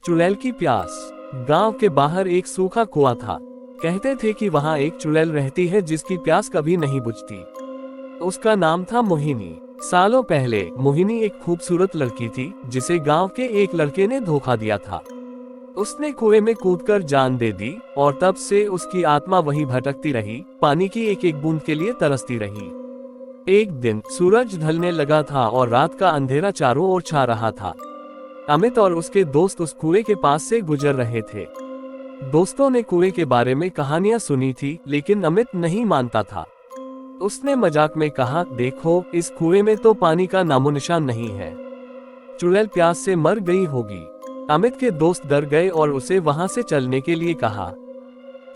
चुड़ैल की प्यास। गांव के बाहर एक सूखा कुआं था। कहते थे कि वहां एक चुड़ैल रहती है जिसकी प्यास कभी नहीं बुझती। उसका नाम था मोहिनी। सालों पहले मोहिनी एक खूबसूरत लड़की थी जिसे गांव के एक लड़के ने धोखा दिया था। उसने कुएं में कूदकर जान दे दी और तब से उसकी आत्मा वहीं भटकती रही, पानी की एक एक बूंद के लिए तरसती रही। एक दिन सूरज ढलने लगा था और रात का अंधेरा चारों ओर छा रहा था। अमित और उसके दोस्त उस कुएं के पास से गुजर रहे थे। दोस्तों ने कुएं के बारे में कहानियां सुनी थी, लेकिन अमित नहीं मानता था। उसने मजाक में कहा, देखो, इस कुएं में तो पानी का नामोनिशान नहीं है। चुड़ैल प्यास से मर गई होगी। अमित के दोस्त डर गए और उसे वहां से चलने के लिए कहा,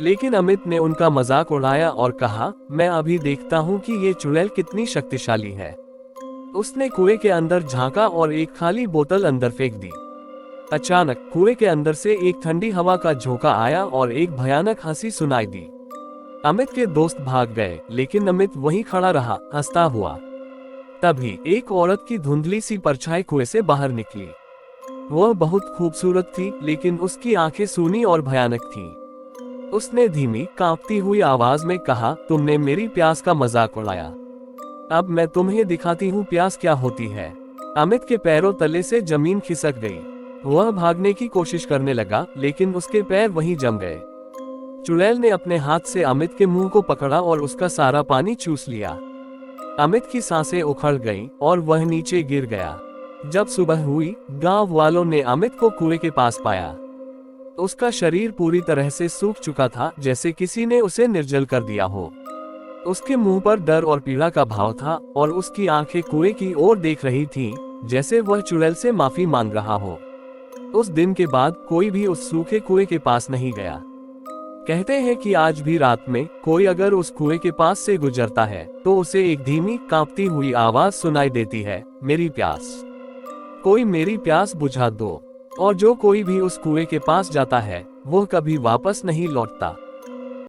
लेकिन अमित ने उनका मजाक उड़ाया और कहा, मैं अभी देखता हूँ कि ये चुड़ैल कितनी शक्तिशाली है। उसने कुएं के अंदर झांका और एक खाली बोतल अंदर फेंक दी। अचानक कुएं के अंदर से एक ठंडी हवा का झोंका आया और एक भयानक हंसी सुनाई दी। अमित के दोस्त भाग गए, लेकिन अमित वहीं खड़ा रहा, हंसता हुआ। तभी एक औरत की धुंधली सी परछाई कुएं से बाहर निकली। वह बहुत खूबसूरत थी, लेकिन उसकी आंखें सूनी और भयानक थीं। उसने धीमी कांपती हुई आवाज में कहा, तुमने मेरी प्यास का मजाक उड़ाया। अब मैं तुम्हें दिखाती हूँ प्यास क्या होती है। अमित के पैरों तले से जमीन खिसक गई। वह भागने की कोशिश करने लगा, लेकिन उसके पैर वहीं जम गए। चुड़ैल ने अपने हाथ से अमित के मुंह को पकड़ा और उसका सारा पानी चूस लिया। अमित की सांसें उखड़ गईं और वह नीचे गिर गया। जब सुबह हुई, गांव वालों ने अमित को कुएं के पास पाया। उसका शरीर पूरी तरह से सूख चुका था, जैसे किसी ने उसे निर्जल कर दिया हो। उसके मुंह पर डर और पीड़ा का भाव था और उसकी आंखें कुएं की ओर देख रही थीं, जैसे वह चुड़ैल से माफी मांग रहा हो। उस दिन के बाद कोई भी उस सूखे कुएं के पास नहीं गया। कहते हैं कि आज भी रात में कोई अगर उस कुएं के पास से गुजरता है तो उसे एक धीमी कांपती हुई आवाज सुनाई देती है, मेरी प्यास, कोई मेरी प्यास बुझा दो। और जो कोई भी उस कुएं के पास जाता है वो कभी वापस नहीं लौटता।